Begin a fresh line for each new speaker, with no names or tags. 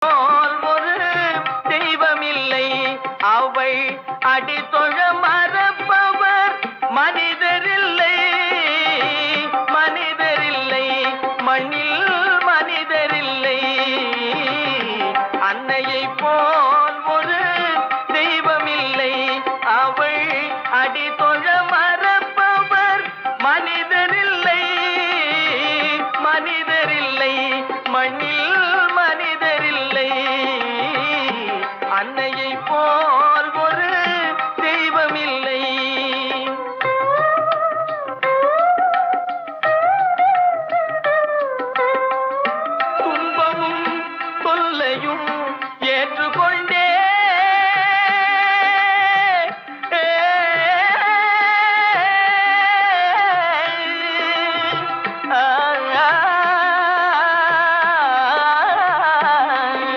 போல் ஒரு தெய்வமில்லை, அவள் அடித்தொழ மறப்பவர் மனிதரில்லை, மனிதரில்லை, மண்ணில் மனிதரில்லை. அன்னையை போல் ஒரு தெய்வமில்லை, அவள் அடித்தொழ மறப்பவர் மனிதரில்லை, மனிதரில்லை, மண்ணில் மனிதரில்லை. அன்னையை போல் ஒரு தெய்வமில்லை. துன்பமும் தொல்லையும் ஏற்றுக்கொ